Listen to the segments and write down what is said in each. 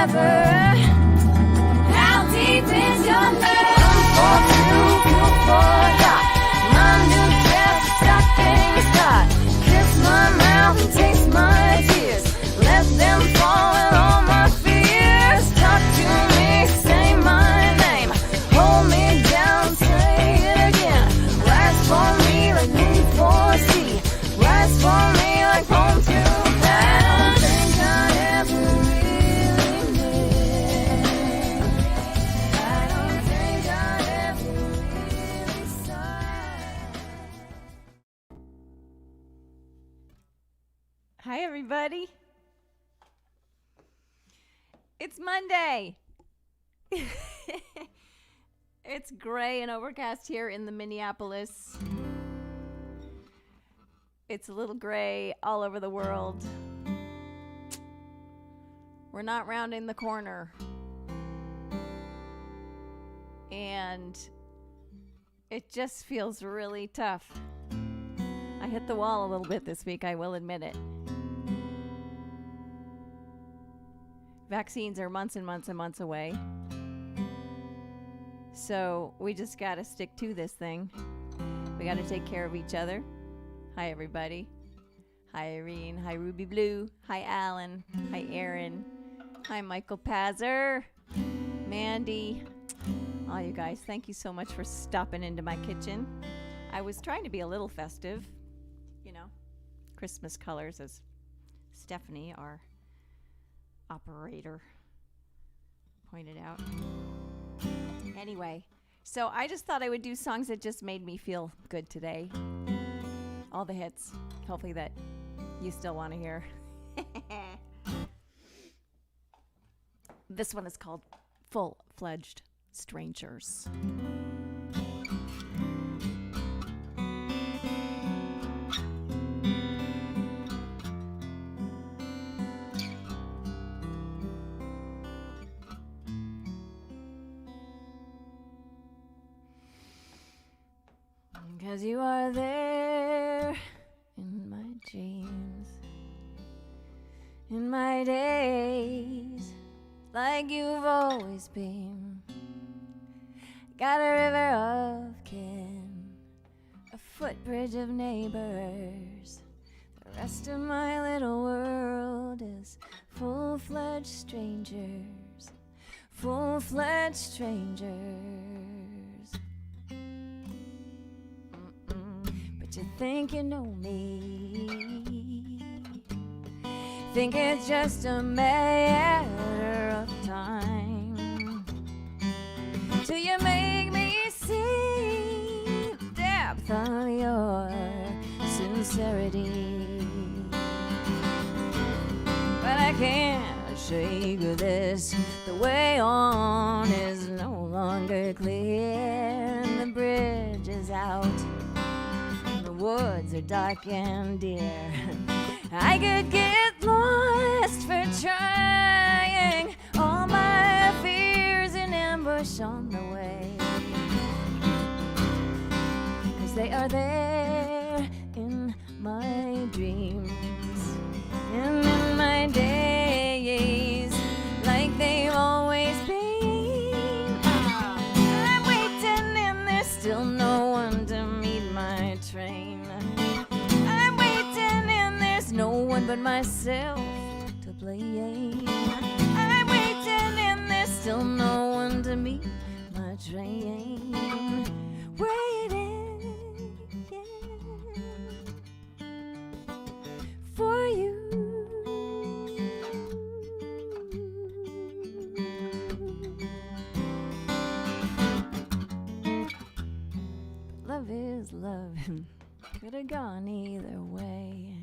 ever. How deep is your love? For two, forgot. My new dress, stocking start. Kiss my mouth and taste my tears. Let them fall in all my fears. Talk to me, say my name. Hold me down, say it again. Rise for me like moon for sea. Rise for me like home to I don't think I'd ever really live. I don't think I'd ever really sigh. Hi, everybody. It's Monday. It's gray and overcast here in the Minneapolis. It's a little gray all over the world. We're not rounding the corner. And it just feels really tough. I hit the wall a little bit this week, I will admit it. Vaccines are months and months and months away. So we just got to stick to this thing. We got to take care of each other. Hi, everybody. Hi, Irene. Hi, Ruby Blue. Hi, Alan. Hi, Aaron. Hi, Michael Pazzer. Mandy. All you guys, thank you so much for stopping into my kitchen. I was trying to be a little festive. You know, Christmas colors, as Stephanie, our operator, pointed out. Anyway, so I just thought I would do songs that just made me feel good today. All the hits, hopefully, that you still want to hear. This one is called Full-Fledged Strangers. 'Cause you are there in my dreams, in my days, like you've always been. Got a river of kin, a footbridge of neighbors. The rest of my little world is full-fledged strangers, full-fledged strangers. You think you know me, think it's just a matter of time till you make me see the depth of your sincerity. But I can't shake this, the way on is no longer clear, and the bridge is out, woods are dark and dear. I could get lost for trying, all my fears in ambush on the way, 'cause they are there in my dreams and in my days, like they've always been. I'm waiting and there's still no one to meet my train. I'm waiting and there's no one but myself to blame. I'm waiting and there's still no one to meet my train. Waiting, yeah, for you. Love is love. Could have gone either way,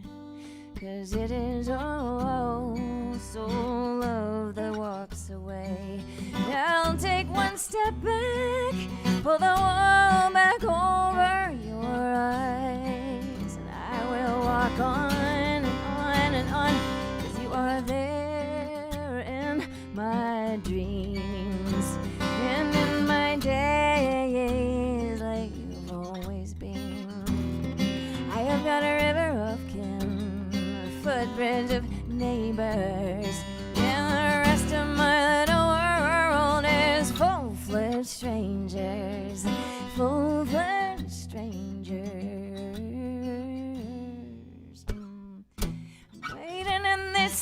'cause it is so love that walks away. I'll take one step back, pull the wall back over your eyes, and I will walk on and on and on, 'cause you are there in my dreams and in my days, like you've always been. I have got a river of kin, a footbridge of neighbors, and the rest of my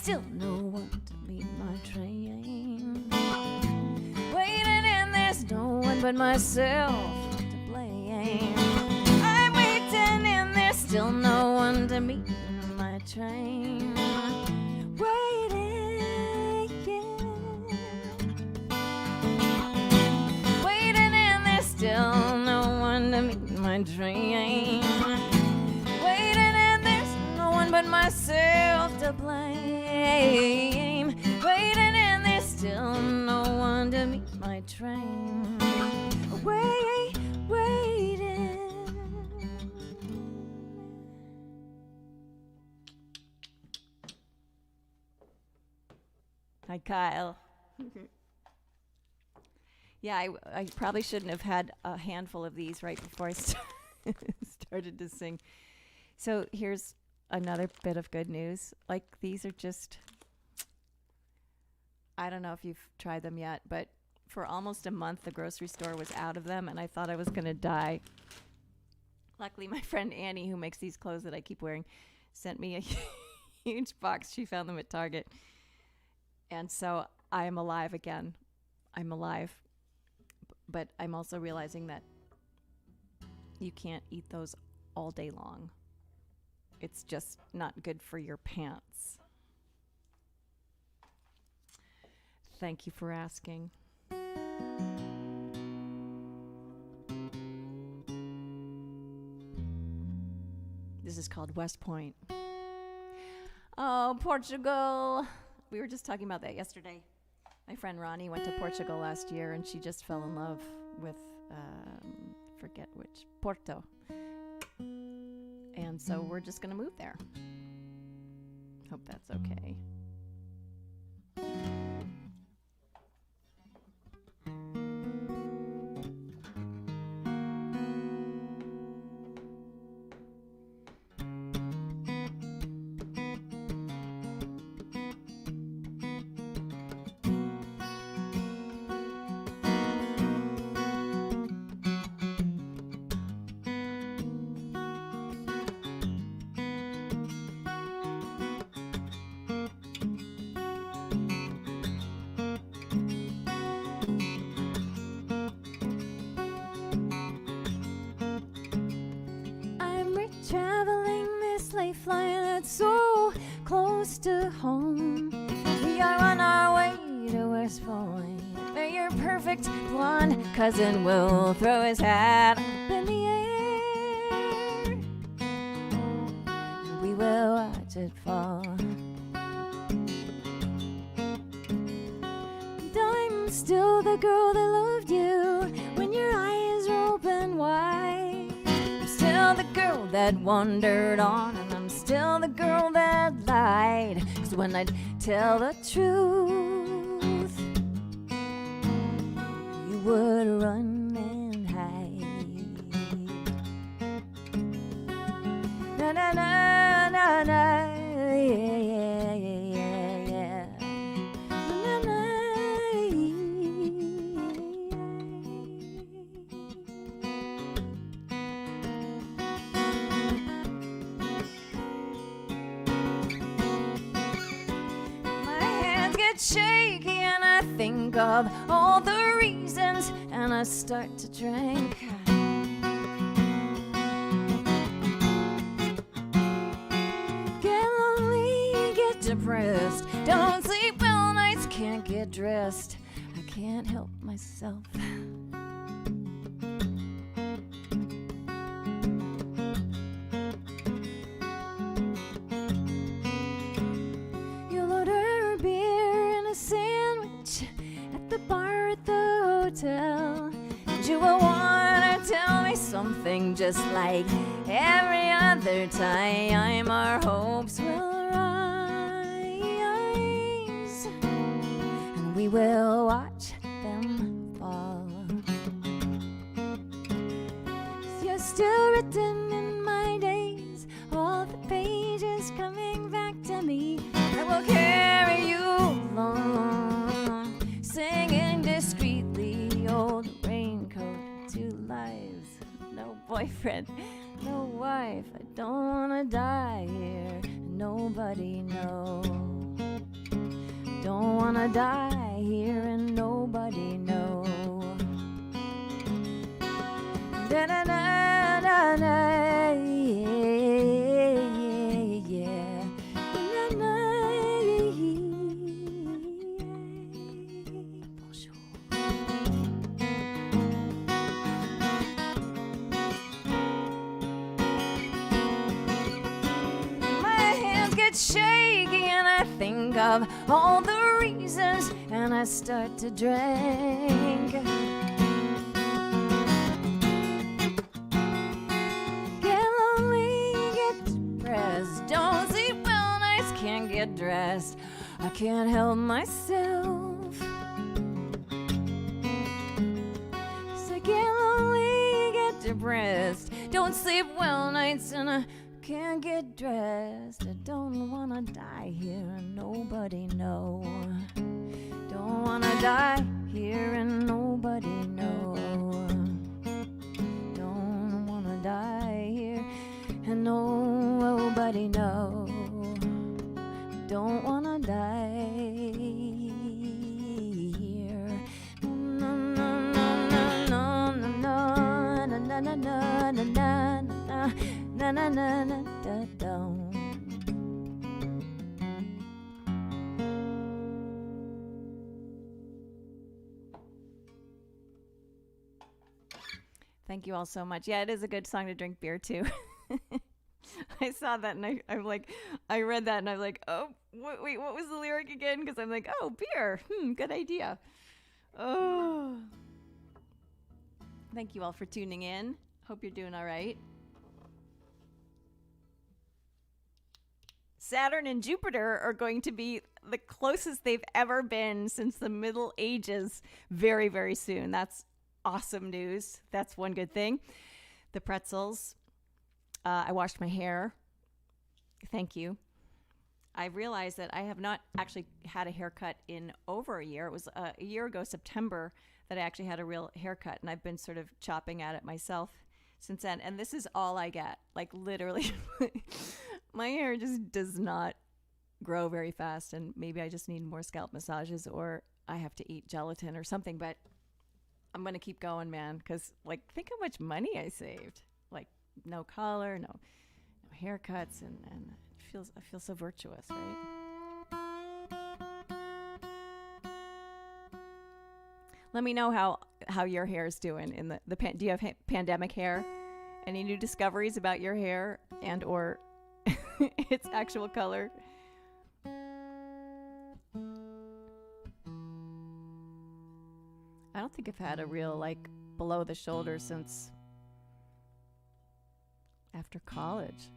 still no one to meet my train. Waiting and there's no one but myself to blame. I'm waiting and there's still no one to meet my train. Waiting, yeah. Waiting and there's still no one to meet my train. Waiting and there's no one but myself to blame. Waiting and there's still no one to meet my train. Waiting. Hi, Kyle. Yeah, I probably shouldn't have had a handful of these right before I started to sing. So here's another bit of good news. Like, these are just, I don't know if you've tried them yet, but for almost a month, the grocery store was out of them, and I thought I was going to die. Luckily, my friend Annie, who makes these clothes that I keep wearing, sent me a huge box. She found them at Target. And so I am alive again. I'm alive. But I'm also realizing that you can't eat those all day long. It's just not good for your pants. Thank you for asking. This is called West Point. Oh, Portugal. We were just talking about that yesterday. My friend Ronnie went to Portugal last year, and she just fell in love with, forget which, Porto. And so we're just going to move there. Hope that's okay. Traveling this lifeline that's so close to home. We are on our way to West Point, where your perfect blonde cousin will throw his hat up in the air. We will watch it fall. And I'm still the girl that loved you when your eyes were open wide. Still the girl that wandered on, and I'm still the girl that lied. 'Cause when I'd tell the truth, you would run and hide. Na na na na na, yeah yeah yeah yeah. Na na. Shaky and I think of all the reasons, and I start to drink. Get lonely, get depressed, don't sleep well nights, can't get dressed. I can't help myself. And you will want to tell me something just like every other time. Our hopes will rise, and we will watch them fall. 'Cause you're still written in my days, all the pages coming back to me. I will carry you along, singing discreetly, old raincoat, 2 lives, no boyfriend, no wife. I don't wanna die here, nobody knows. Don't wanna die here and nobody know. Da da da da da, yeah. Na na, bonjour. My hands get shaky and I think of all the reasons, and I start to drink. Get lonely, get depressed, don't sleep well nights, can't get dressed, I can't help myself. So get lonely, get depressed, don't sleep well nights, and I can't get dressed. I don't wanna die here and nobody know. Don't wanna die here and nobody know. Don't wanna die here and nobody know. Don't wanna die here. No, no, no, no, no, no, no, no, no, no, no, no, no. Na na na na da dum. Thank you all so much. Yeah, it is a good song to drink beer to. I saw that and I'm like, I read that and I'm like, oh, wait, what was the lyric again? Because I'm like, oh, beer. Good idea. Oh. Thank you all for tuning in. Hope you're doing all right. Saturn and Jupiter are going to be the closest they've ever been since the Middle Ages very, very soon. That's awesome news. That's one good thing. The pretzels. I washed my hair. Thank you. I realized that I have not actually had a haircut in over a year. It was a year ago, September, that I actually had a real haircut, and I've been sort of chopping at it myself since then. And this is all I get. Like, literally, my hair just does not grow very fast, and maybe I just need more scalp massages, or I have to eat gelatin or something. But I'm going to keep going, man, because, like, think how much money I saved. Like, no color, no haircuts, and I feel so virtuous, right? Let me know how your hair is doing in the do you have pandemic hair? Any new discoveries about your hair and or its actual color? I don't think I've had a real, like, below the shoulder since after college.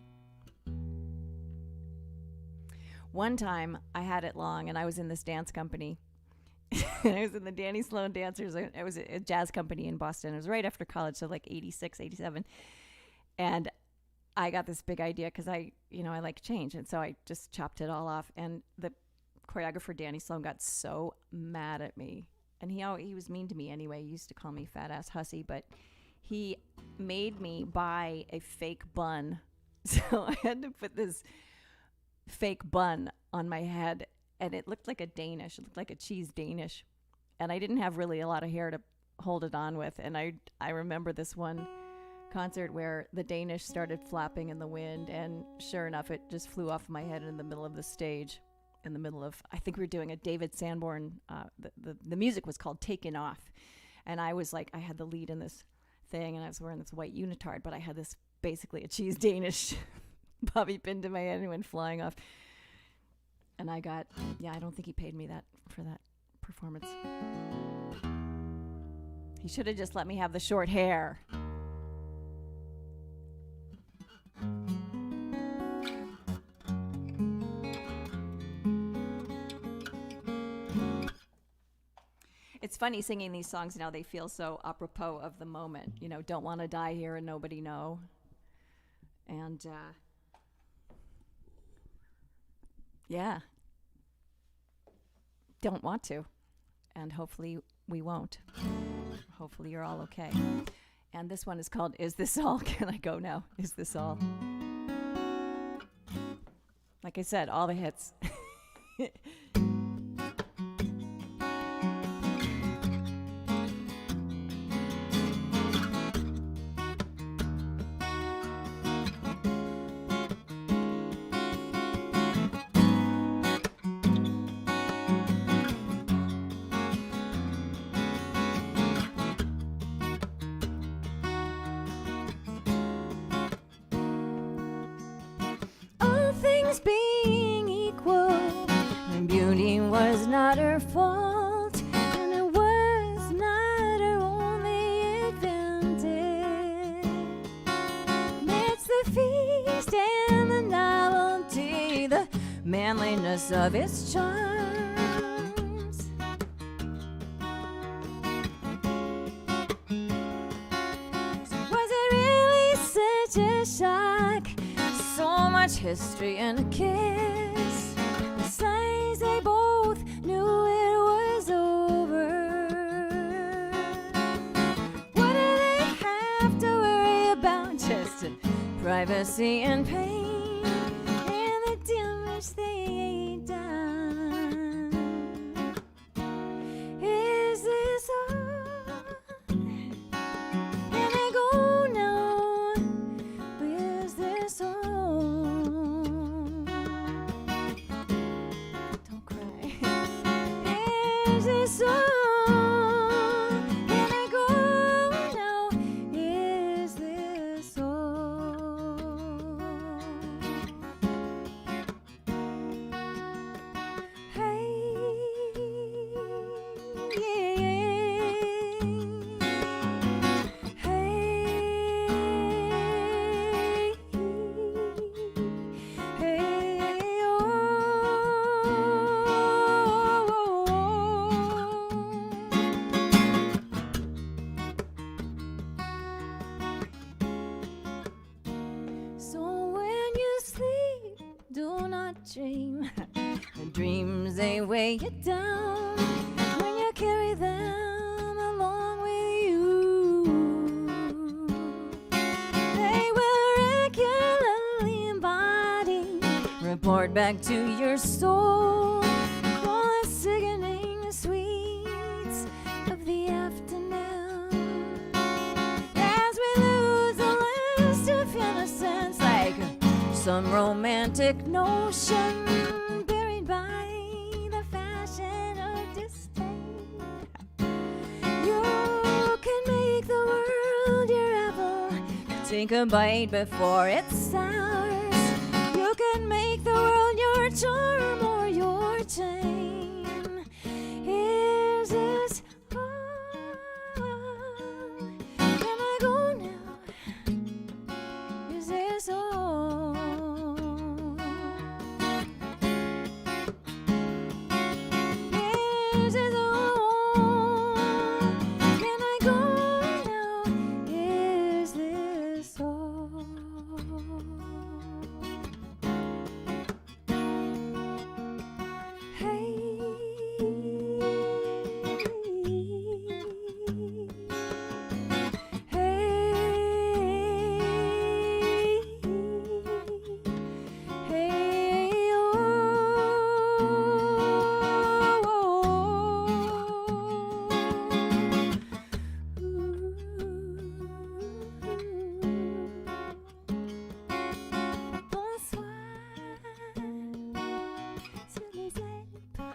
One time I had it long, and I was in this dance company. I was in the Danny Sloan Dancers. It was a jazz company in Boston. It was right after college, so like 86, 87. And I got this big idea because I like change. And so I just chopped it all off. And the choreographer, Danny Sloan, got so mad at me. And he was mean to me anyway. He used to call me fat ass hussy, but he made me buy a fake bun. So I had to put this fake bun on my head, and it looked like a Danish. It looked like a cheese Danish. And I didn't have really a lot of hair to hold it on with. And I remember this one concert where the Danish started flapping in the wind, and sure enough, it just flew off my head in the middle of the stage. In the middle of, I think we were doing a David Sanborn, the music was called Taken Off. And I was like, I had the lead in this thing, and I was wearing this white unitard, but I had this basically a cheese Danish bobby pin to my head and went flying off. And I don't think he paid me that for that performance. He should have just let me have the short hair. It's funny singing these songs now. They feel so apropos of the moment. You know, don't want to die here and nobody know. And, yeah. Don't want to. And hopefully we won't. Hopefully you're all okay. And this one is called Is This All? Can I Go Now? Is This All? Like I said, all the hits. beauty was not her fault, and it was not her only advantage. It's the feast and the novelty, the manliness of its charms. Was it really such a shock? So much history in a kiss. Besides, they both knew it was over. What do they have to worry about? Just privacy and pain, and the damage they ain't done. Is this all? Can I go now? Is this all? Don't cry. Is this all? Can I go now? Is this all? Hey, yeah. Hey, oh. So when you sleep, do not dream. The dreams, they weigh you down when you carry them along with you. They will regularly embody, report back to your soul, all the sickening sweets of the afternoon. As we lose the last of innocence, like some romantic notion buried by the fashion of disdain. You can make the world your apple, take a bite before it's sours. You can make the world your charm or your chain. Is this all? Can I go now? Is this all? Is this all? Can I go now? Is this all? Hey, hey, oh. Bonsoir sur les Alpes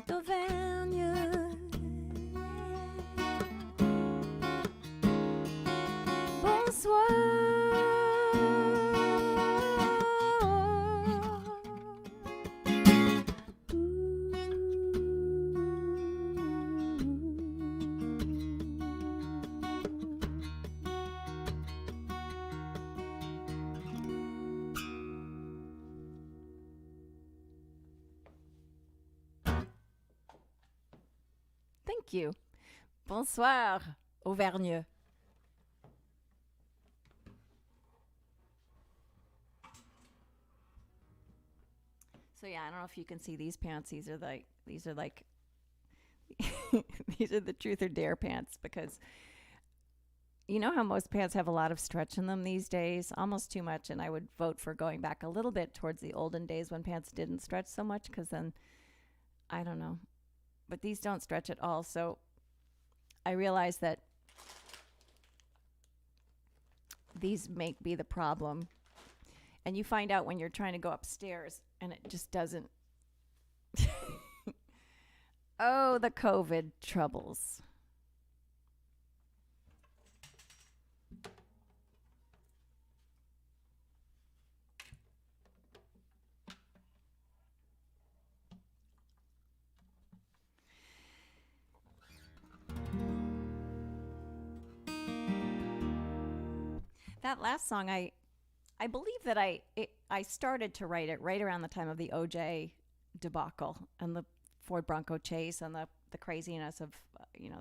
d'Auvergne. Thank you. Bonsoir, Auvergne. So yeah, I don't know if you can see these pants. These are like these are the truth or dare pants, because you know how most pants have a lot of stretch in them these days, almost too much, and I would vote for going back a little bit towards the olden days when pants didn't stretch so much, because then, I don't know. But these don't stretch at all, so I realize that these may be the problem. And you find out when you're trying to go upstairs and it just doesn't. Oh, the COVID troubles. That last song, I believe that I started to write it right around the time of the OJ debacle and the Ford Bronco chase and the craziness of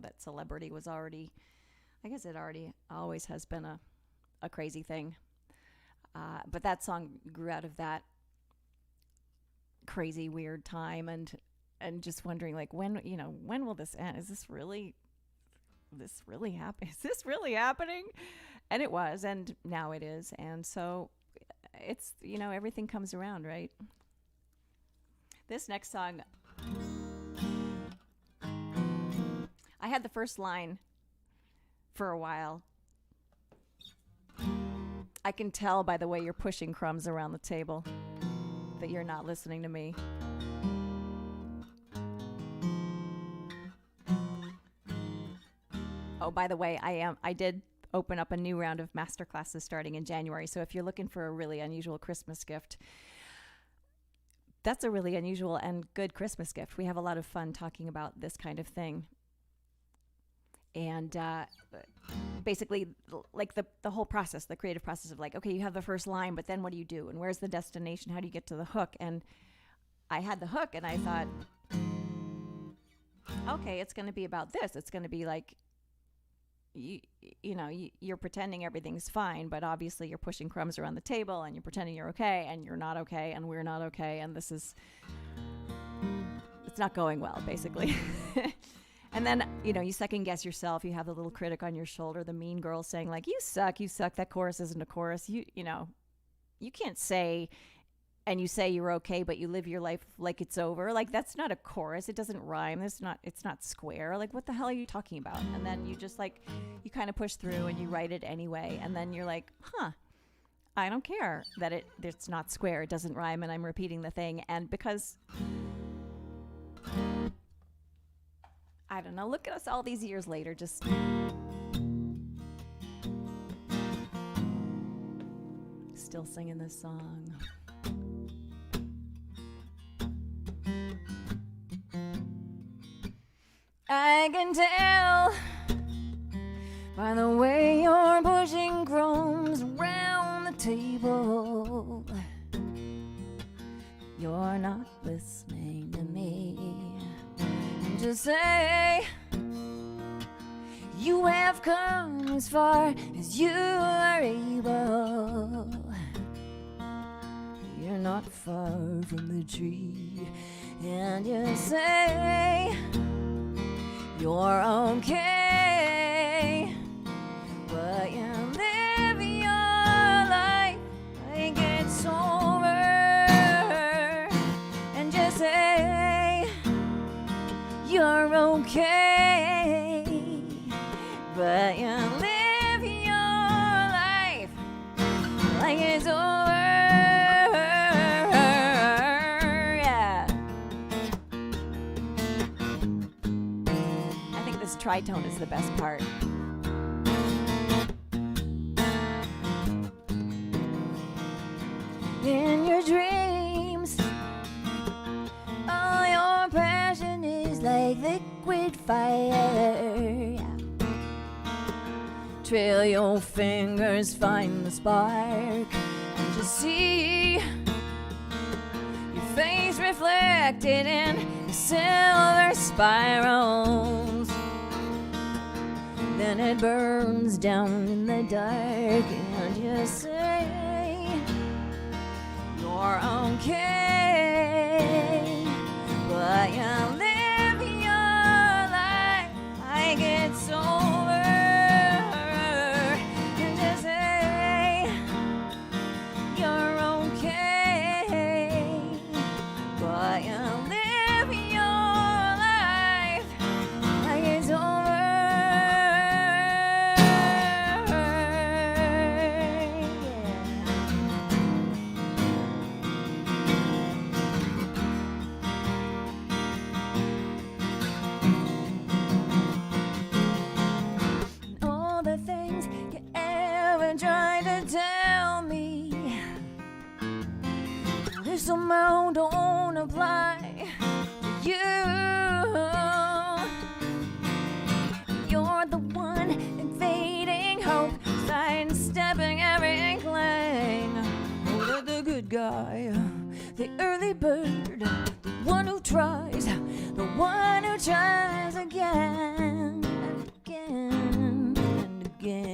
that celebrity was already, I guess it already always has been a crazy thing. But that song grew out of that crazy weird time and just wondering like when will this end? Is this really happen? Is this really happening? And it was, and now it is. And so it's, everything comes around, right? This next song, I had the first line for a while. I can tell by the way you're pushing crumbs around the table that you're not listening to me. Oh, by the way, I did open up a new round of masterclasses starting in January. So if you're looking for a really unusual Christmas gift, that's a really unusual and good Christmas gift. We have a lot of fun talking about this kind of thing. And basically, like the whole process, the creative process of like, okay, you have the first line, but then what do you do? And where's the destination? How do you get to the hook? And I had the hook and I thought, okay, it's going to be about this. It's going to be like, you're pretending everything's fine, but obviously you're pushing crumbs around the table and you're pretending you're okay and you're not okay and we're not okay. And it's not going well, basically. And then, you second guess yourself. You have the little critic on your shoulder, the mean girl saying like, you suck. That chorus isn't a chorus. You can't say, and you say you're okay, but you live your life like it's over. Like, that's not a chorus. It doesn't rhyme. It's not square. Like, what the hell are you talking about? And then you just like, you kind of push through and you write it anyway. And then you're like, I don't care that it's not square. It doesn't rhyme. And I'm repeating the thing. And because, I don't know, look at us all these years later, just still singing this song. I can tell by the way you're pushing crumbs around the table, you're not listening to me. And to say you have come as far as you are able, you're not far from the tree. And you say you're okay, but you live your life like it's over. And just say you're okay, but you live your life like it's over. Tritone is the best part. In your dreams, all your passion is like liquid fire. Trail your fingers, find the spark, and just see your face reflected in the silver spirals. Then it burns down in the dark, and you say you're okay, but you live your life like it's over. And just say you're okay, but you live your life like it's over. Trying to tell me this amount don't apply to you. You're the one invading hope, sidestepping every sky. The early bird, the one who tries, the one who tries again and again and again.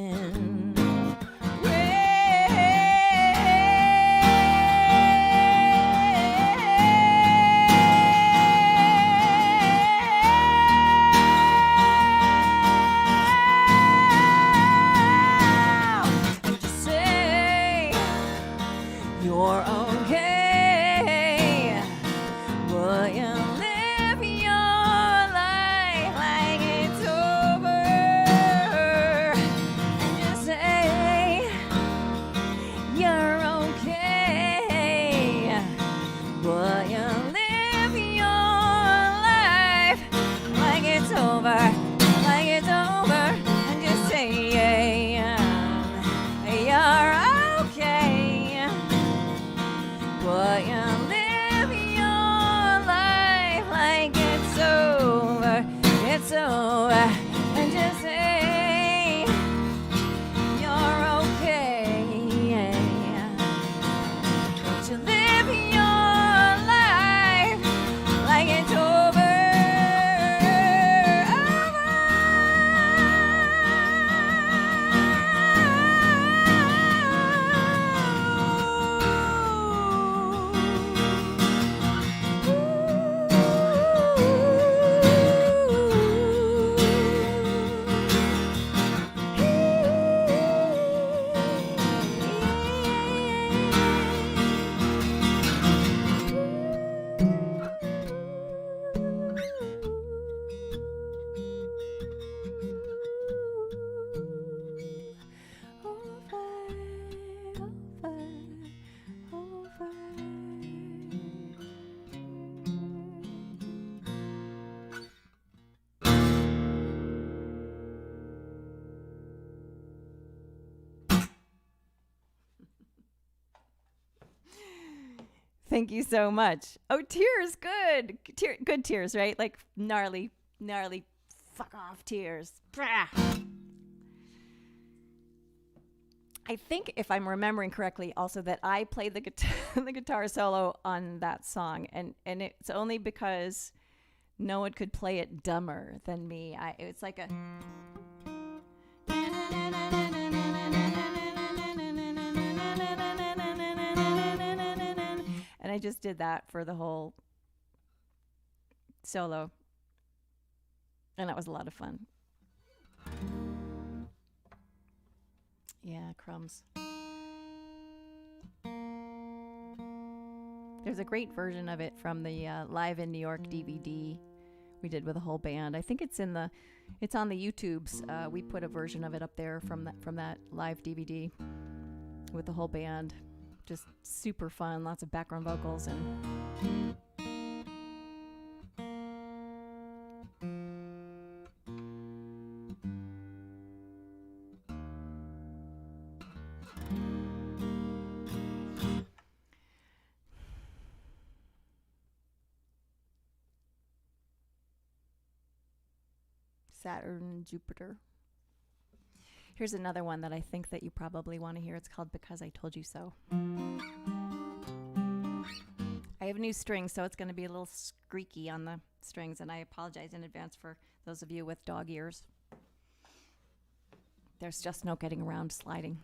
You're okay, but you live your life like it's over, and just say you're okay, but you live your life like it's over, and just say you're okay. But you live your life like it's over, and just say you're okay. But you live your life like it's over. Thank you so much. Oh, tears, good. Good tears, right? Like gnarly, fuck off tears. Brah. I think, if I'm remembering correctly, also that I played the guitar solo on that song, and it's only because no one could play it dumber than me. It's like a... And I just did that for the whole solo. And that was a lot of fun. Yeah, crumbs. There's a great version of it from the Live in New York DVD we did with a whole band. I think it's on the YouTubes. We put a version of it up there from that live DVD with the whole band. Just super fun, lots of background vocals and Saturn, Jupiter. Here's another one that I think that you probably want to hear. It's called Because I Told You So. I have new strings, so it's going to be a little squeaky on the strings, and I apologize in advance for those of you with dog ears. There's just no getting around sliding.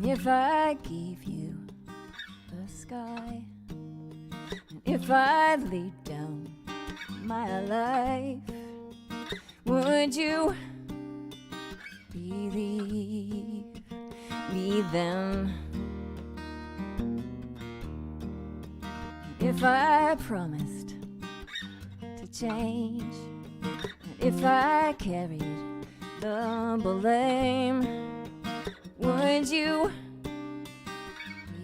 If I gave you the sky, and if I laid down my life, would you believe me then? if I promised to change, and if I carried the blame, would you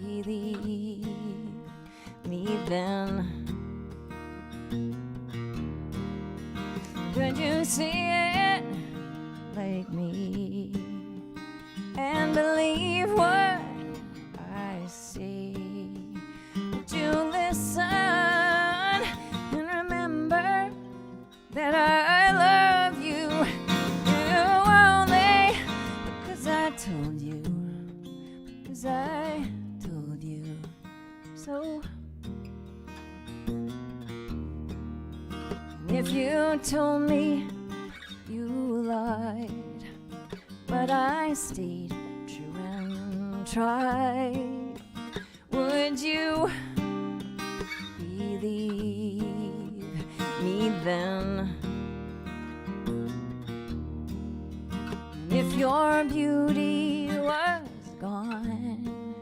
believe me then? Could you see it like me and believe what I see? Would you listen and remember that I love you? You only because I told you, because I told you so. If you told me you lied, but I stayed true and tried, would you believe me then? If your beauty was gone,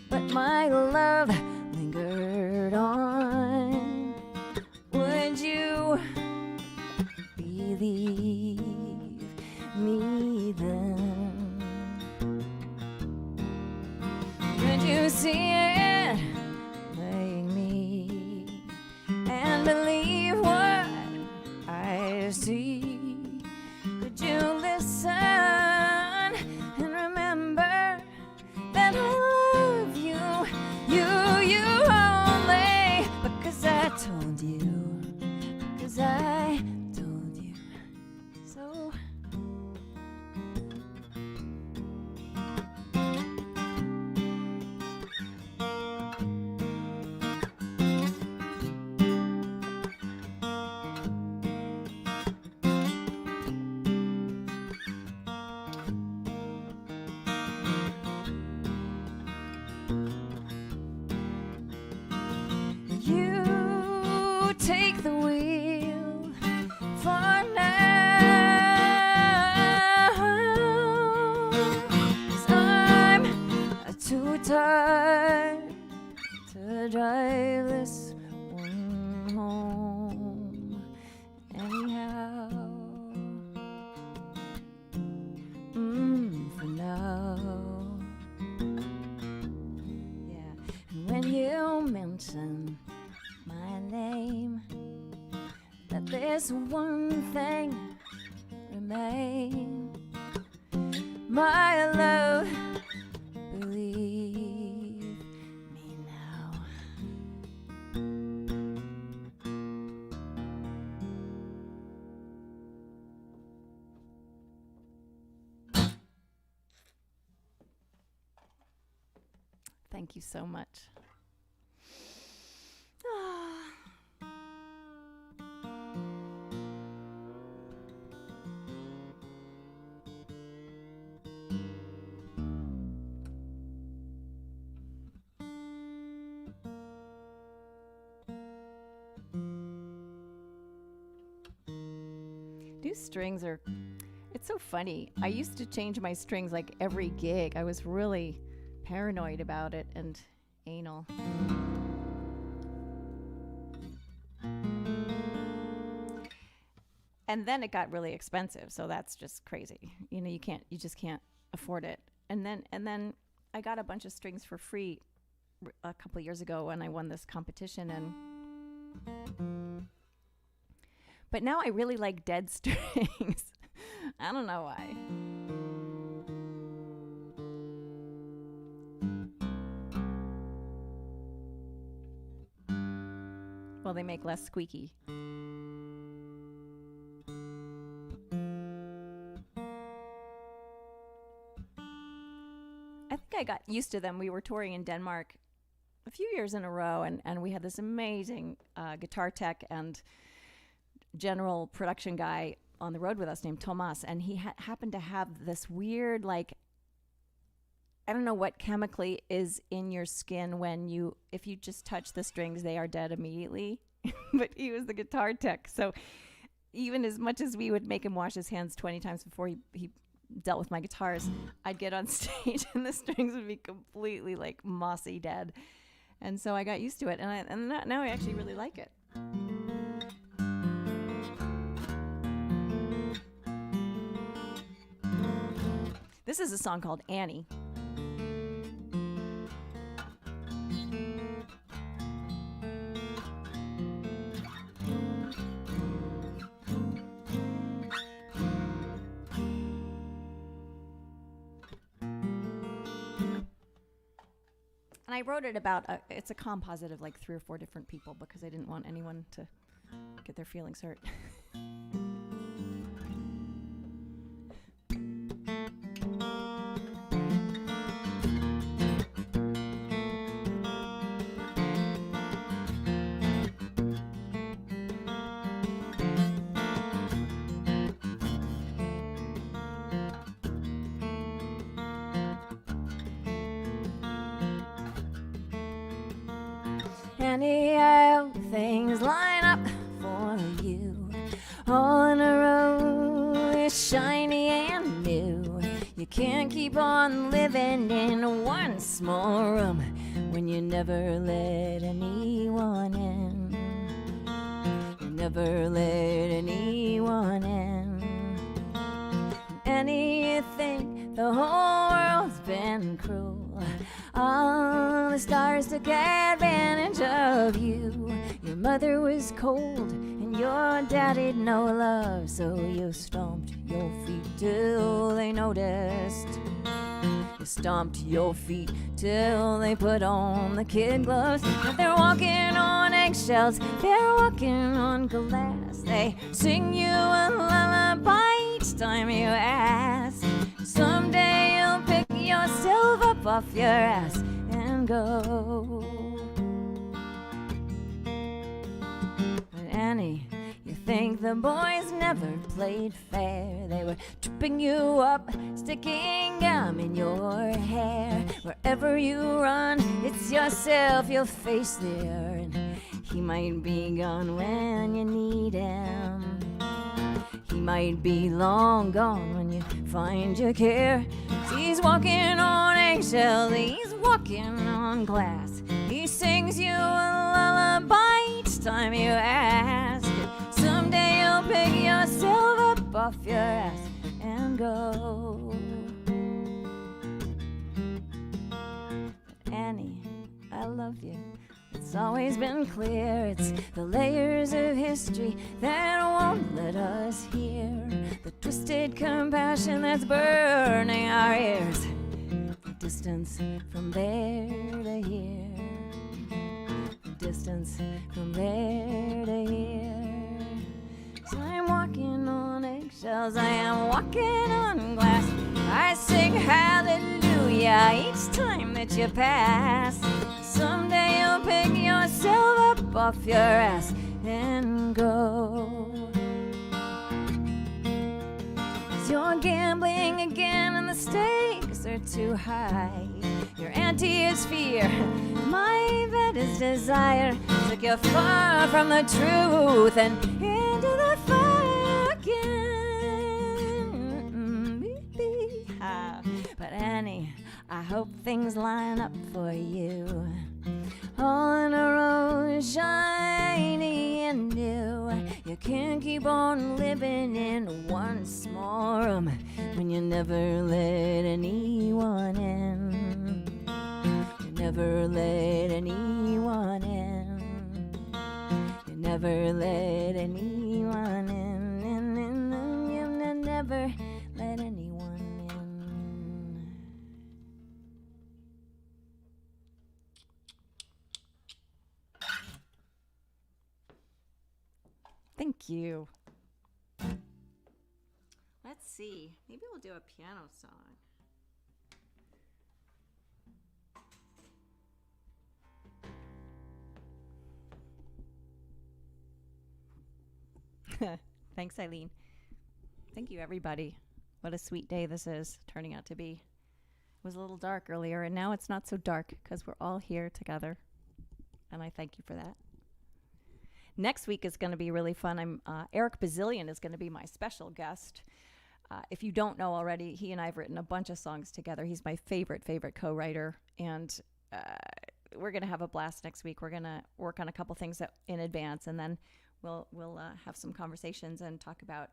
but my love lingered on, would you believe me then? Could you see it like me and believe what I see? Could you listen and remember that I love you? You only because I told you, because I told you so. You take the wheel for now, 'cause I'm too tired to drive this one home anyhow. For now. Yeah, and when you mention my name, let this one thing remain. My love, believe me now. Thank you so much. New strings are, it's so funny. I used to change my strings like every gig. I was really paranoid about it and anal. And then it got really expensive, so that's just crazy. You know, you just can't afford it. And then I got a bunch of strings for free a couple of years ago when I won this competition, and but now I really like dead strings. I don't know why. Well, they make less squeaky. I think I got used to them. We were touring in Denmark a few years in a row, and we had this amazing guitar tech and general production guy on the road with us named Thomas, and he happened to have this weird, like, I don't know what chemically is in your skin when if you just touch the strings, they are dead immediately. But he was the guitar tech, so even as much as we would make him wash his hands 20 times before he dealt with my guitars, I'd get on stage and the strings would be completely like mossy dead. And so I got used to it, and now I actually really like it. This is a song called Annie. And I wrote it about, it's a composite of like 3 or 4 different people because I didn't want anyone to get their feelings hurt. Any old things line up for you, all in a row, it's shiny and new. You can't keep on living in one small room when you never let anyone in. You never let anyone in. Any, you think the whole world's been cruel. All the stars took advantage of you. Your mother was cold and your daddy'd no love, so you stomped your feet till they noticed. You stomped your feet till they put on the kid gloves. If they're walking on eggshells, they're walking on glass. They sing you a lullaby each time you ask. Someday you'll pick yourself up off your ass and go. But Annie, you think the boys never played fair. They were tripping you up, sticking gum in your hair. Wherever you run, it's yourself you'll face there. And he might be gone when you need him. He might be long gone when you find your care. He's walking on eggshells, he's walking on glass. He sings you a lullaby each time you ask. Someday you'll pick yourself up off your ass and go. But Annie, I love you. It's always been clear, it's the layers of history that won't let us hear. The twisted compassion that's burning our ears. The distance from there to here. The distance from there to here. So I'm walking on eggshells, I am walking on glass. I sing hallelujah each time that you pass. Someday you'll pick yourself up off your ass and go. 'Cause you're gambling again and the stakes are too high. Your ante is fear, my bet is desire. Took you far from the truth and into the fire again. But Annie, I hope things line up for you. All in a row, shiny and new. You can't keep on living in one small room when you never let anyone in. You never let anyone in. You never let anyone in. You never let anyone in. Thank you. Let's see. Maybe we'll do a piano song. Thanks, Eileen. Thank you, everybody. What a sweet day this is turning out to be. It was a little dark earlier, and now it's not so dark because we're all here together. And I thank you for that. Next week is going to be really fun. Eric Bazillion is going to be my special guest. If you don't know already, he and I have written a bunch of songs together. He's my favorite co-writer. And we're gonna have a blast next week. We're gonna work on a couple things in advance, and then we'll have some conversations and talk about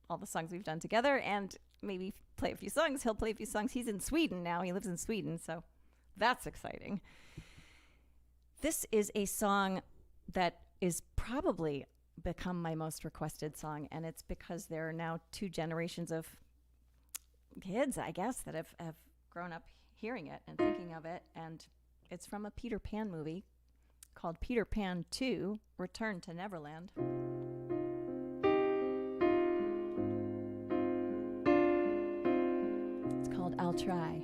all the songs we've done together, and maybe play a few songs. He'll play a few songs. He's in Sweden now. He lives in Sweden, so that's exciting. This is a song that is probably become my most requested song, and it's because there are now 2 generations of kids, I guess, that have grown up hearing it and thinking of it, and it's from a Peter Pan movie called Peter Pan 2: Return to Neverland. It's called I'll Try.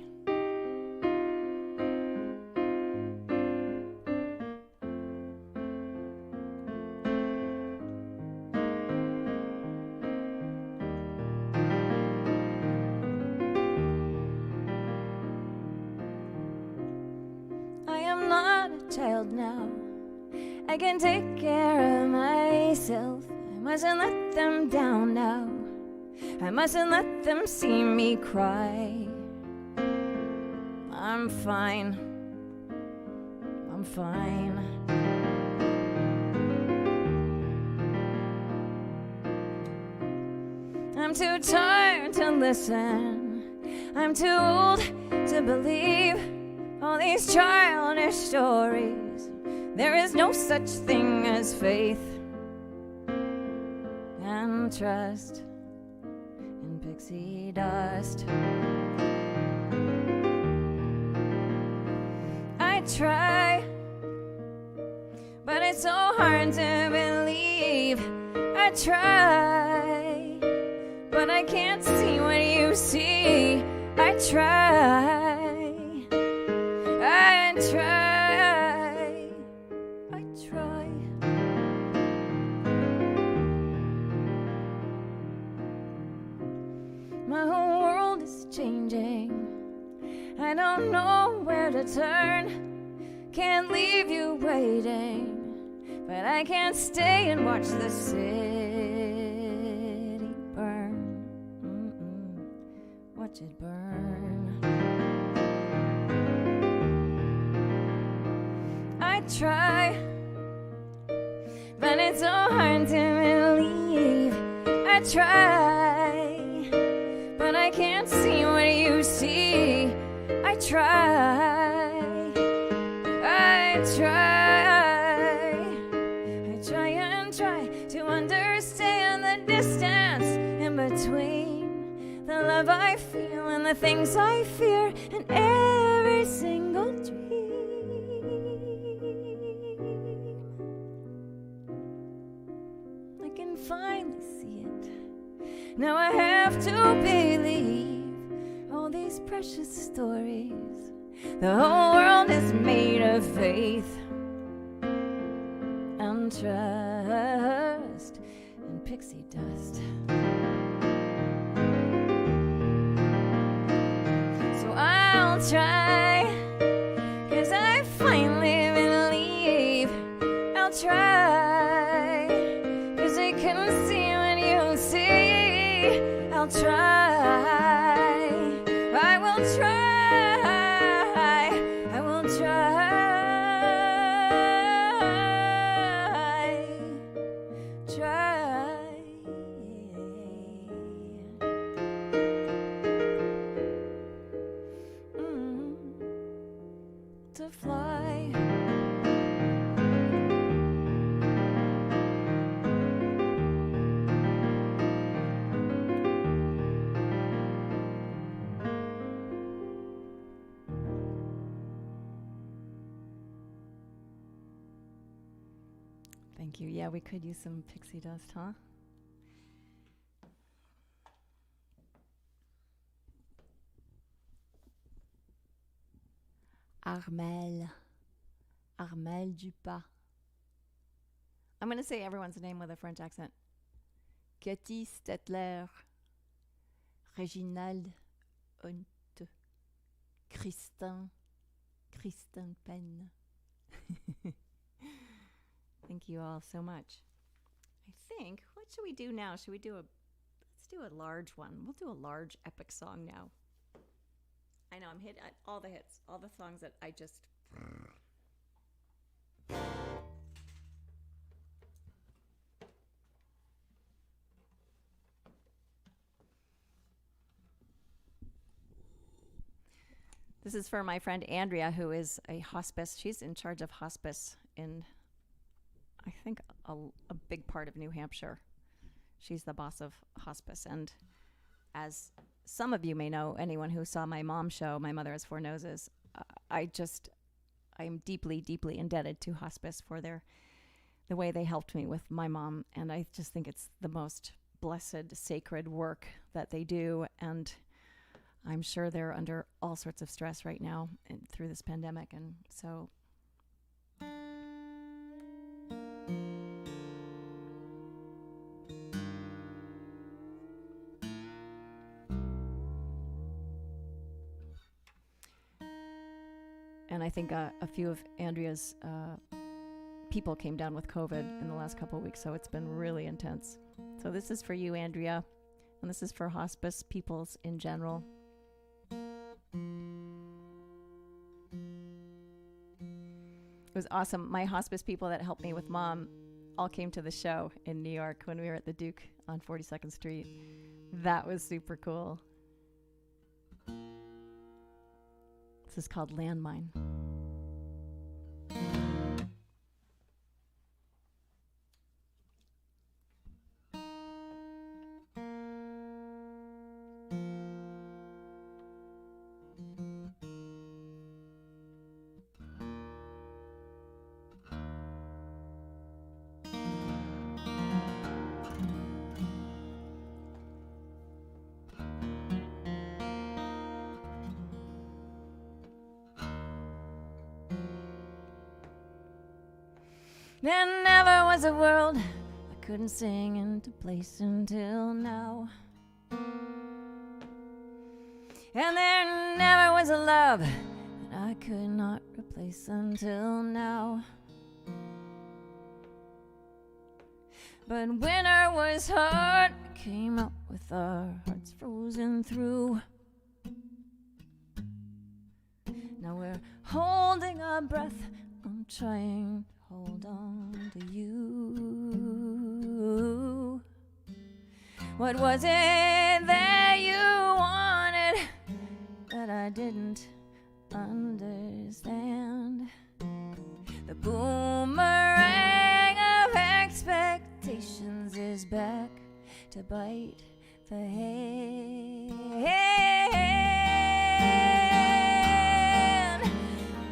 Child now, I can take care of myself. I mustn't let them down now. I mustn't let them see me cry. I'm fine. I'm fine. I'm too tired to listen. I'm too old to believe all these childish stories. There is no such thing as faith and trust in pixie dust. I try, but it's so hard to believe. I try, but I can't see what you see. I try. I try. My whole world is changing. I don't know where to turn. Can't leave you waiting, but I can't stay and watch the city burn. Watch it burn. I try, but it's so hard to believe. I try, but I can't see what you see. I try, I try, I try and try to understand the distance in between the love I feel and the things I fear in every single dream. Finally see it. Now I have to believe all these precious stories. The whole world is made of faith and trust and pixie dust. So I'll try, 'cause I finally believe. I'll try, 'cause I can see when you see. I'll try, I will try, I will try, try to fly. Thank you. Yeah, we could use some pixie dust, huh? Armel Dupas. I'm going to say everyone's name with a French accent. Katy Stetler, Reginald Hunt, Kristen Penn. Thank you all so much. I think, what should we do now? Let's do a large one. We'll do a large epic song now. I know, I'm hit all the hits, all the songs that I just This is for my friend Andrea, who is a hospice. She's in charge of hospice in, I think, a big part of New Hampshire. She's the boss of hospice. And as some of you may know, anyone who saw my mom's show, My Mother Has Four Noses, I'm deeply, deeply indebted to hospice for the way they helped me with my mom. And I just think it's the most blessed, sacred work that they do. And I'm sure they're under all sorts of stress right now through this pandemic. And so and I think a few of Andrea's people came down with COVID in the last couple of weeks, so it's been really intense. So this is for you, Andrea, and this is for hospice peoples in general. It was awesome. My hospice people that helped me with Mom all came to the show in New York when we were at the Duke on 42nd Street. That was super cool. This is called Landmine. There never was a world I couldn't sing into place until now. And there never was a love that I could not replace until now. But winter was hard, we came out with our hearts frozen through. Now we're holding our breath, I'm trying to hold on to you. What was it that you wanted that I didn't understand? The boomerang of expectations is back to bite the hand.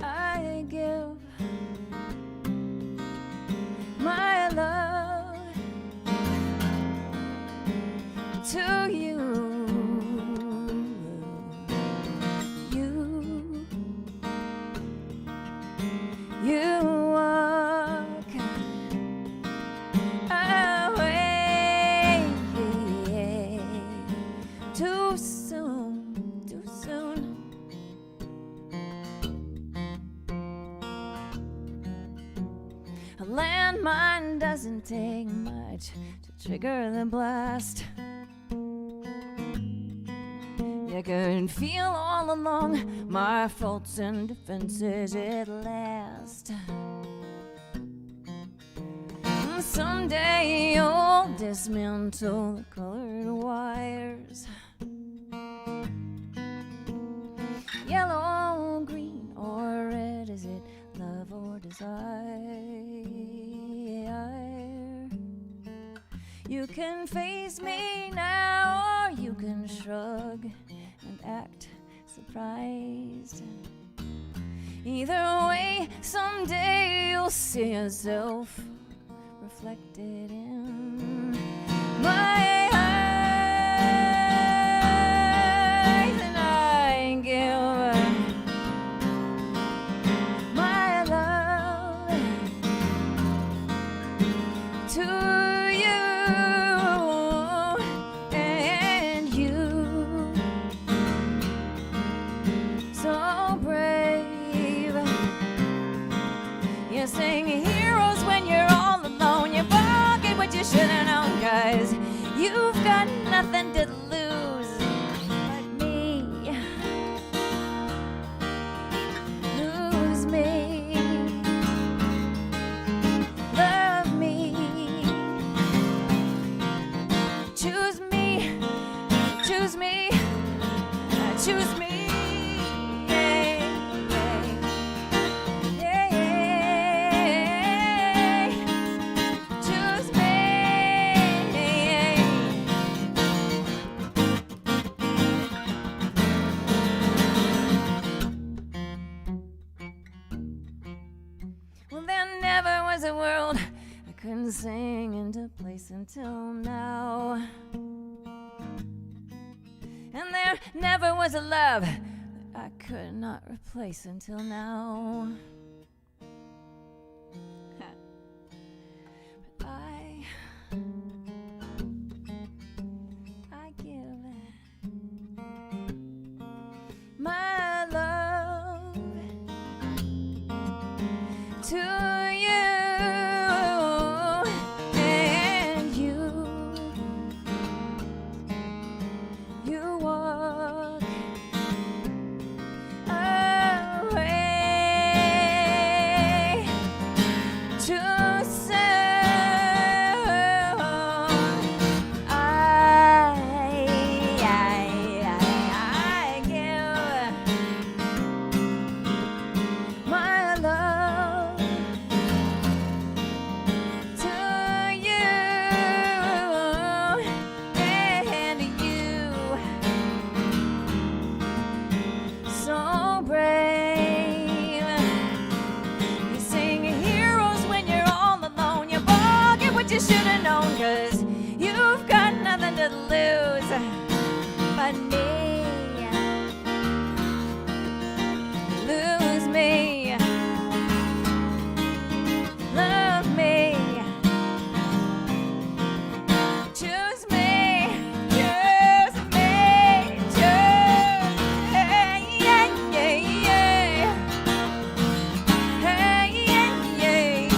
I give my love to you. You walk away too soon, too soon. A landmine doesn't take much to trigger the blast. You can feel all along my faults and defenses at last. Someday you'll dismantle the colored wires. Yellow, green, or red, is it love or desire? You can face me now, or you can shrug and act surprised. Either way, someday you'll see yourself reflected in my eyes, and I give my love to you. You sing heroes when you're all alone. You forget what you should have known, 'cause choose me. Yeah, yeah, yeah. Choose me. Well, there never was a world I couldn't sing into place until now. And there never was a love that I could not replace until now. But I give my love to you, and you walk away too soon. I give my love to you, and you so brave. You sing heroes when you're all alone. You forget what you should have known, 'cause you've got nothing to lose but me. Lose me. Love me. Choose me. Choose me. Choose. Hey, yeah, yeah, yeah. Hey, yeah, yeah.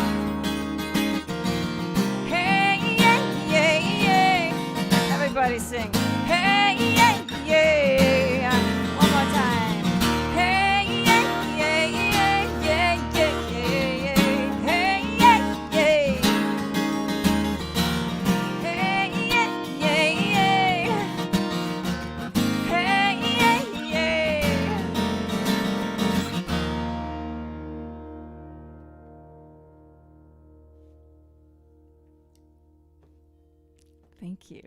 Hey, yeah, yeah, yeah. Everybody sing. Hey, yeah, yeah. One more time. Hey, yeah, yeah, yeah, yeah, yeah, yeah. Hey, yeah, yeah. Hey, yeah, yeah, yeah. Hey, yeah, yeah. Thank you.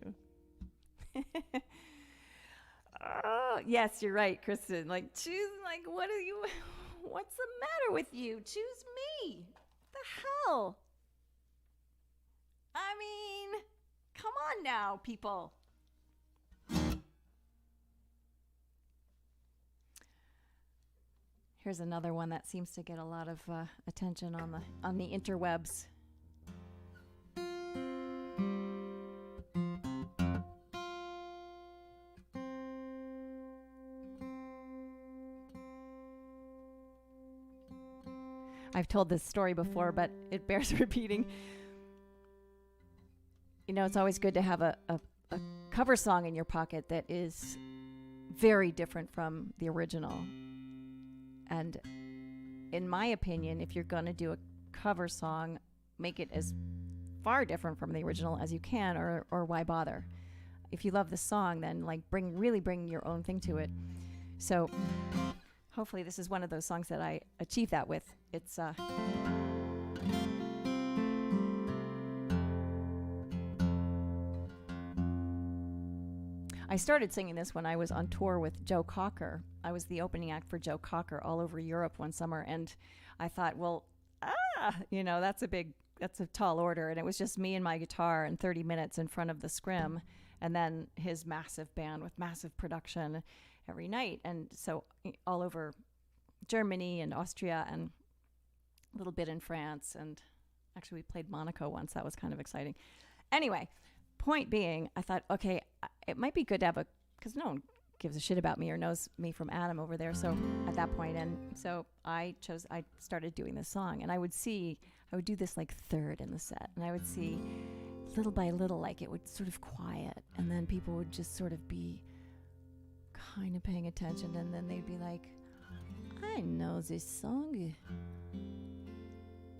Oh, yes, you're right, Kristen. Like, choose, like, what's the matter with you? Choose me. What the hell? I mean, come on now, people. Here's another one that seems to get a lot of attention on the interwebs. I've told this story before, but it bears repeating. You know, it's always good to have a cover song in your pocket that is very different from the original. And in my opinion, if you're going to do a cover song, make it as far different from the original as you can, or why bother? If you love the song, then like bring your own thing to it. So hopefully this is one of those songs that I achieve that with. It's I started singing this when I was on tour with Joe Cocker. I was the opening act for Joe Cocker all over Europe one summer, and I thought, well, that's a tall order, and it was just me and my guitar and 30 minutes in front of the scrim, and then his massive band with massive production every night, and so all over Germany and Austria and a little bit in France, and actually we played Monaco once. That was kind of exciting. Anyway, point being, I thought, okay, it might be good to have because no one gives a shit about me or knows me from Adam over there. So at that point, and so I started doing this song, and I would do this like third in the set, and I would see little by little, like it would sort of quiet, and then people would just sort of be kind of paying attention, and then they'd be like, I know this song.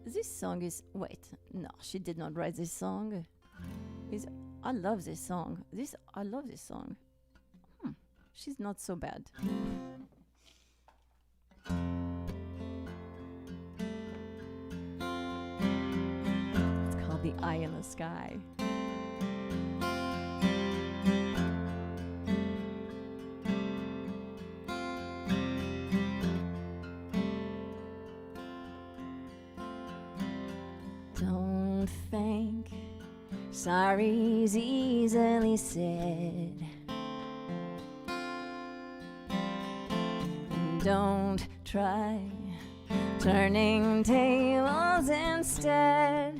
This song is, wait, no, she did not write this song. I love this song. I love this song. She's not so bad. It's called The Eye in the Sky. Don't think sorry's easily said. And don't try turning tables instead.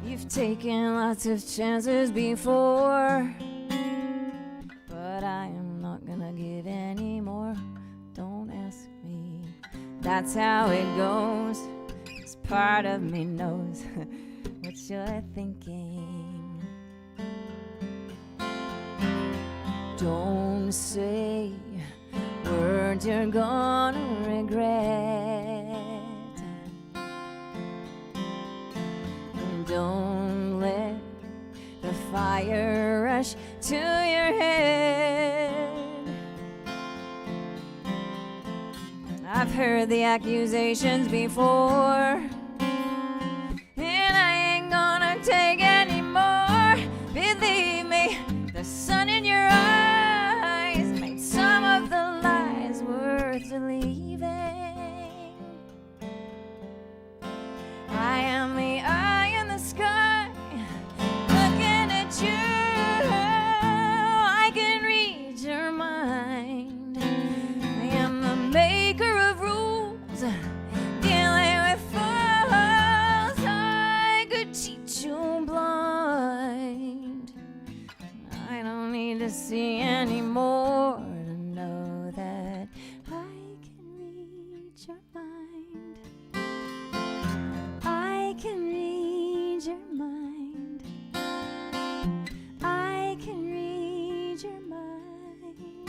You've taken lots of chances before, but I am not gonna give any more. Don't ask me. That's how it goes. This part of me knows what you're thinking. Don't say words you're gonna regret. And don't let the fire rush to your head. I've heard the accusations before, and I ain't gonna take any more. Believe me, the sun in your eyes made some of the lies worth believing. I am the eye in the sky, looking at you. I can read your mind. I am the maker of rules, dealing with fools. I could teach you blind. I don't need to see anymore to know that I can read your mind. I can read your mind. I can read your mind.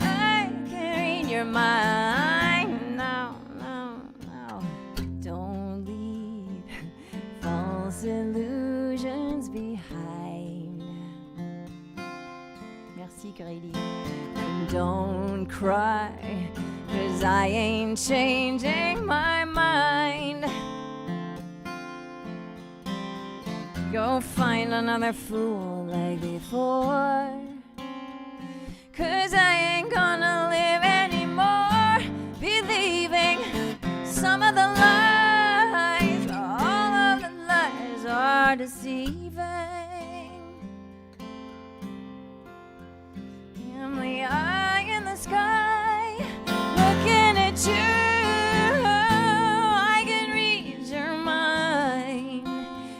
I can read your mind. No, no, no. Don't leave false illusions behind. Merci, Grady. And don't cry, 'cause I ain't changing my mind. Go find another fool like before, 'cause I ain't gonna live anymore believing some of the lies. All of the lies are deceiving. I'm the eye in the sky, looking at you. I can read your mind.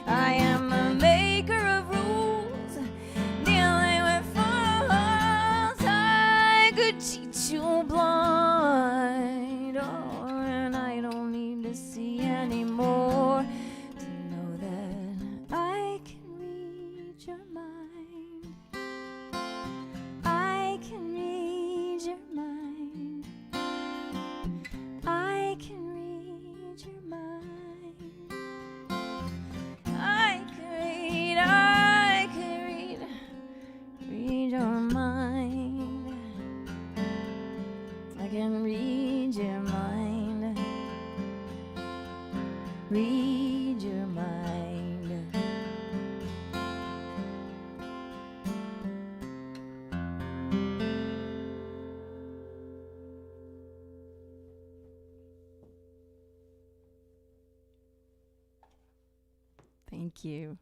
I am the maker of rules, dealing with fools. I could teach you blind. Oh, and I don't need to see anymore to know that I can read your mind. I can read your mind. I can read your mind. I can read your mind. I can read your mind. Read your mind. Thank you.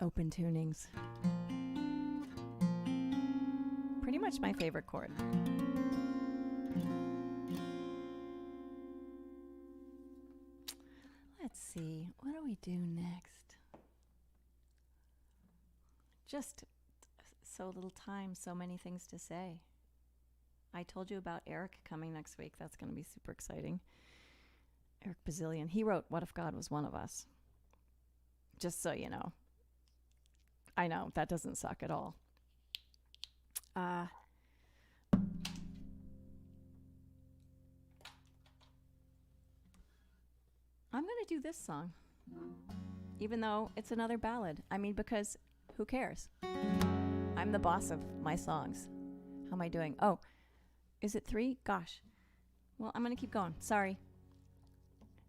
Open tunings. Pretty much my favorite chord. Let's see, what do we do next? Just so little time, so many things to say. I told you about Eric coming next week. That's going to be super exciting. Eric Bazillion. He wrote What If God Was One of Us? Just so you know. I know, that doesn't suck at all. going to do this song, even though it's another ballad. I mean, because who cares? I'm the boss of my songs. How am I doing? Oh, is it 3? Gosh. Well, I'm going to keep going. Sorry.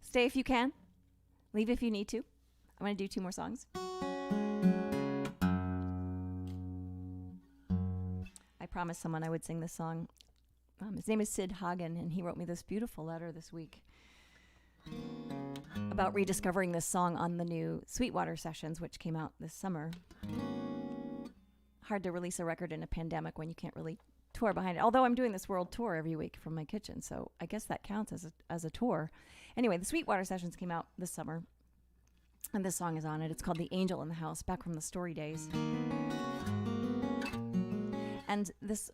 Stay if you can. Leave if you need to. I'm going to do 2 more songs. I promised someone I would sing this song. His name is Sid Hagen, and he wrote me this beautiful letter this week about rediscovering this song on the new Sweetwater Sessions, which came out this summer. Hard to release a record in a pandemic when you can't really tour behind it. Although I'm doing this world tour every week from my kitchen, so I guess that counts as a tour. Anyway, the Sweetwater Sessions came out this summer, and this song is on it. It's called The Angel in the House, back from the Story days. And this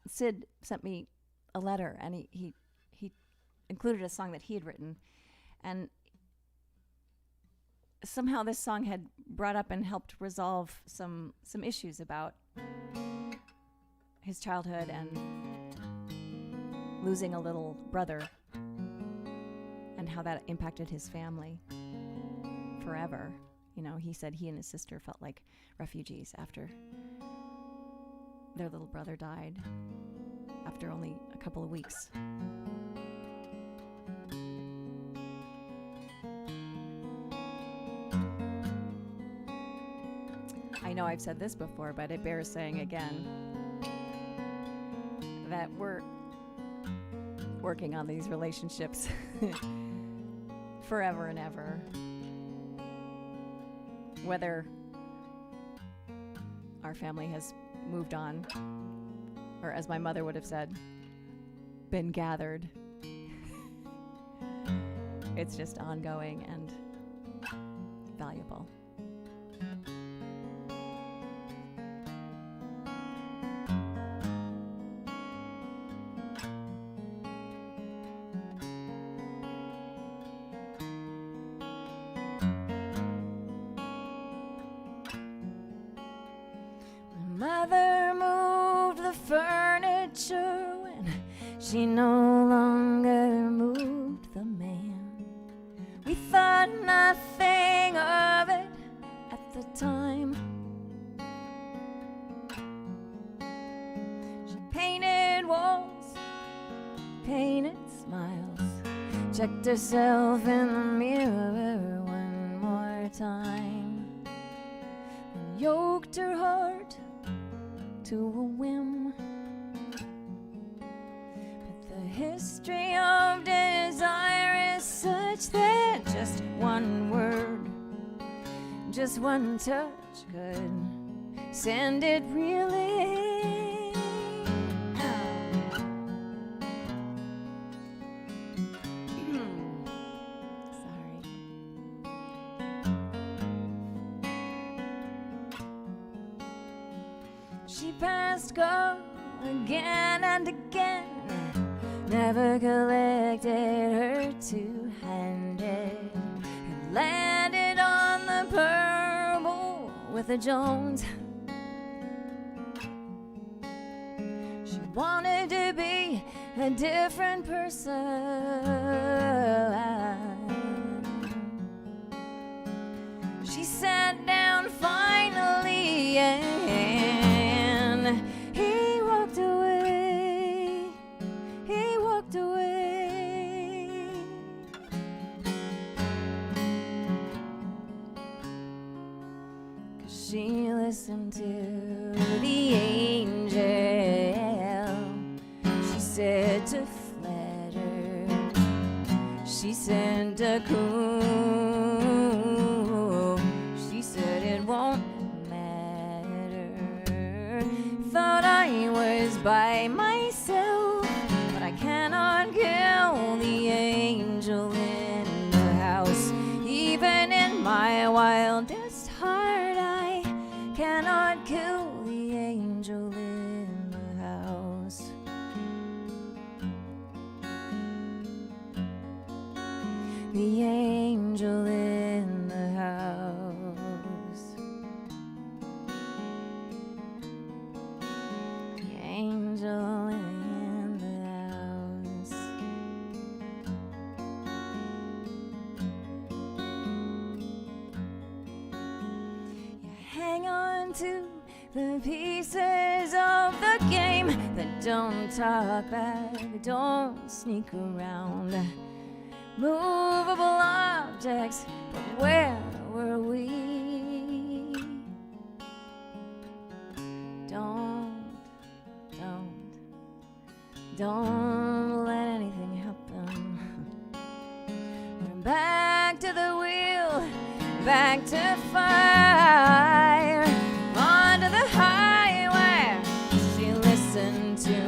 Sid sent me a letter, and he included a song that he had written, and somehow this song had brought up and helped resolve some issues about his childhood and losing a little brother and how that impacted his family forever. You know, he said he and his sister felt like refugees after their little brother died after only a couple of weeks. I know I've said this before, but it bears saying again that we're working on these relationships forever and ever. Whether our family has moved on, or as my mother would have said, been gathered. It's just ongoing and valuable. Mother moved the furniture when she no longer moved the man. We thought nothing of it at the time. She painted walls, painted smiles, checked herself in the mirror one more time, and yoked her heart to a whim. But the history of desire is such that just one word, just one touch could send it reeling. Sorry. She passed go again and again, never collected her two-handed, and landed on the purple with a Jones. She wanted to be a different person. She sat down finally and he walked away. He walked away. 'Cause she listened to the angel. She said to flatter. She sent a cool. She said it won't matter. Thought I was by myself, but I cannot kill the angel in the house. Even in my wildest heart, I cannot kill the angel in the house. The angel in the house. The angel in the house. hang on to the pieces of the game that don't talk back, don't sneak around. Movable objects, but where were we? Don't let anything happen. We're back to the wheel, back to fire, onto the highway. She listened to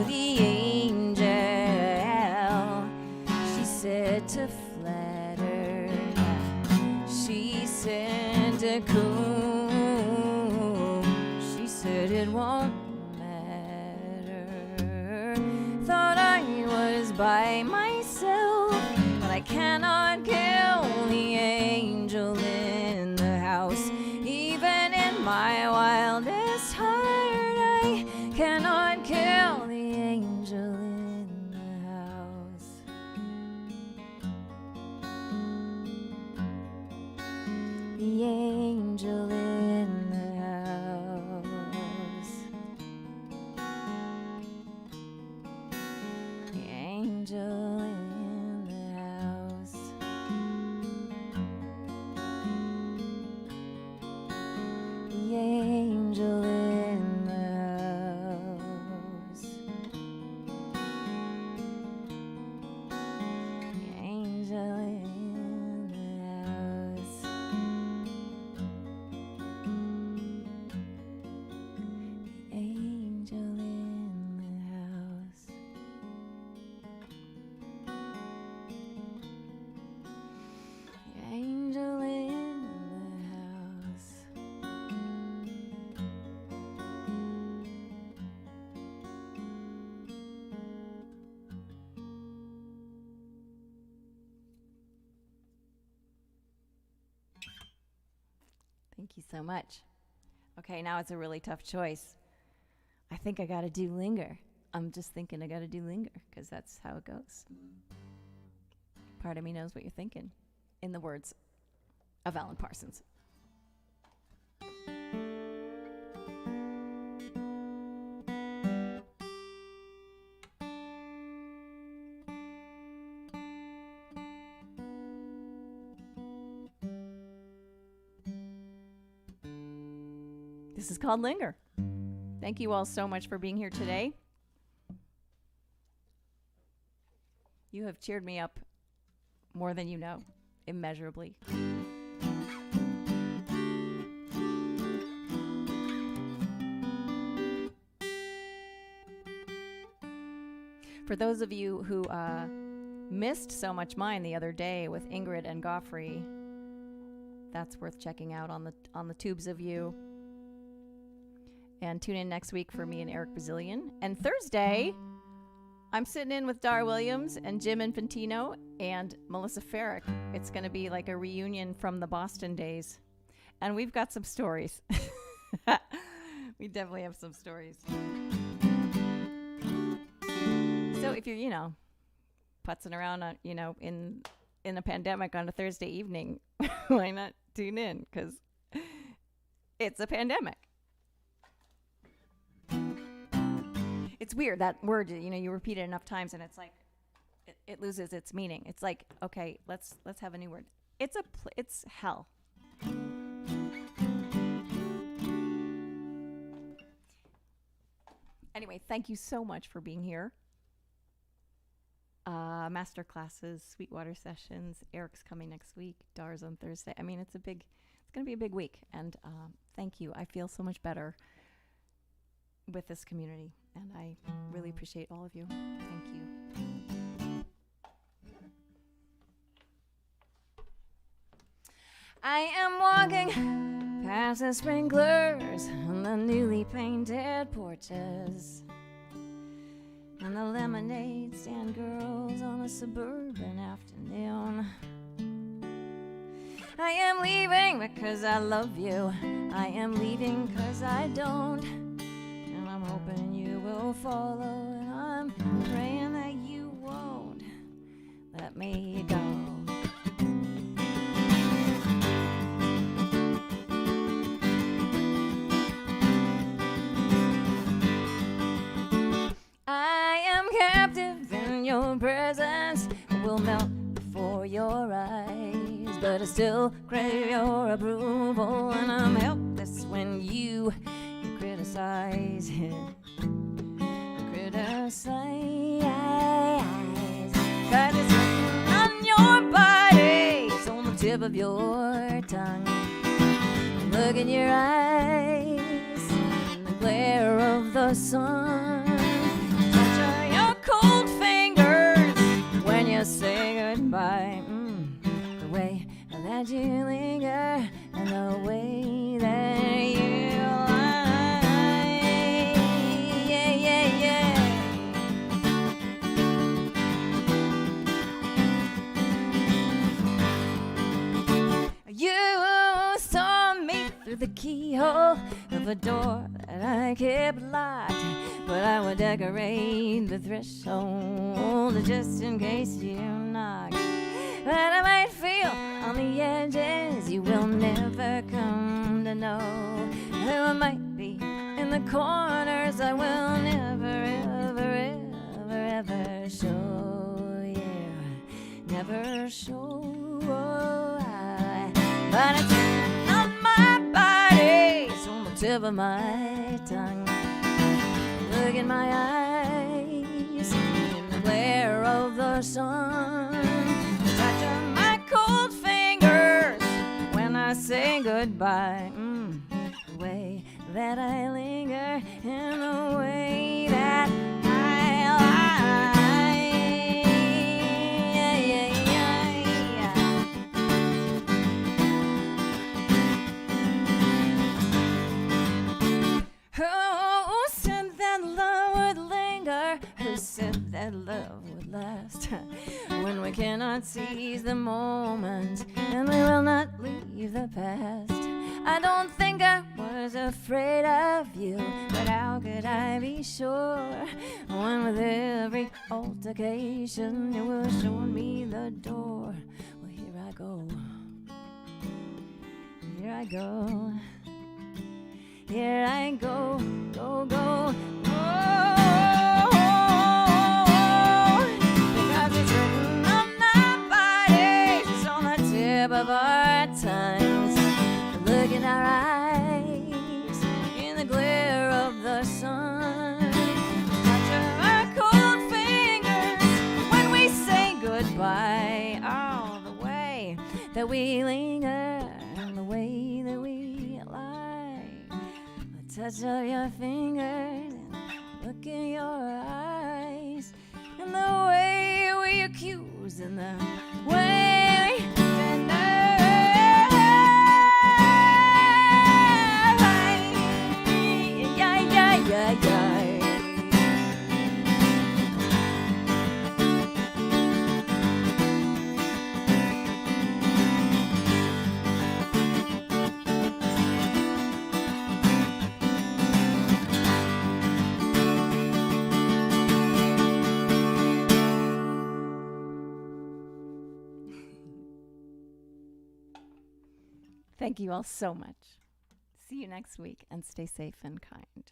the angel. She said to flatter, she said to cool. She said it won't matter. Thought I was by myself, but I cannot kill the angel in the house. Even in my wildest heart, I cannot kill the angel in the house. The angel in the house. The angel in the house. The angel in the house. The angel in the house. The angel in the house. The angel in the house. Thank you so much. Okay, now it's a really tough choice. I think I gotta do Linger. I'm just thinking I gotta do Linger because that's how it goes. Part of me knows what you're thinking, in the words of Alan Parsons. This is called Linger. Thank you all so much for being here today. You have cheered me up more than you know, immeasurably. For those of you who missed So Much Mine the other day with Ingrid and Goffrey, that's worth checking out on the tubes of you. And tune in next week for me and Eric Bazillion. And Thursday, I'm sitting in with Dar Williams and Jim Infantino and Melissa Farrick. It's going to be like a reunion from the Boston days. And we've got some stories. We definitely have some stories. So if you're, putzing around, in a pandemic on a Thursday evening, why not tune in? Because it's a pandemic. It's weird, that word, you repeat it enough times and it's like, it loses its meaning. It's like, okay, let's have a new word. It's hell. Anyway, thank you so much for being here. Master classes, Sweetwater sessions. Eric's coming next week. Dar's on Thursday. I mean, it's going to be a big week. And thank you. I feel so much better with this community. And I really appreciate all of you. Thank you. I am walking past the sprinklers on the newly painted porches, and the lemonade stand girls on a suburban afternoon. I am leaving because I love you. I am leaving because I don't. And I'm hoping you will follow, and I'm praying that you won't let me go. and your presence will melt before your eyes. But I still crave your approval, and I'm helpless when you criticize it. Criticize. 'Cause it's written on your body, it's on the tip of your tongue. Look in your eyes, in the glare of the sun. Touch your cold fingers when you say goodbye. The way that you linger and the way that you lie. Yeah, yeah, yeah. You saw me through the keyhole of a door that I kept locked, but I would decorate the threshold just in case you knocked. But I might feel on the edges you will never come to know. I might be in the corners I will never, ever, ever, ever show you. Never show. But it's on my body, it's on the tip of my tongue. Look in my eyes, in the glare of the sun. Touch on my cold fingers when I say goodbye. The way that I linger and the way that I lie. Yeah, yeah, yeah, yeah. Who said that love would linger? Who said that love would last? When we cannot seize the moment and we will not leave the past. I don't think I was afraid of you, but how could I be sure when with every altercation you were showing me the door? Well, here I go. Here I go. Here I go, go, go, go. Because it's written on our bodies, it's on the tip of our tongues. Look in our eyes, in the glare of the sun. Touch our cold fingers when we say goodbye. Oh, the way that we linger and the way that we lie. The touch of your fingers and look in your eyes, and the way we accuse and the way we deny. Thank you all so much. See you next week, and stay safe and kind.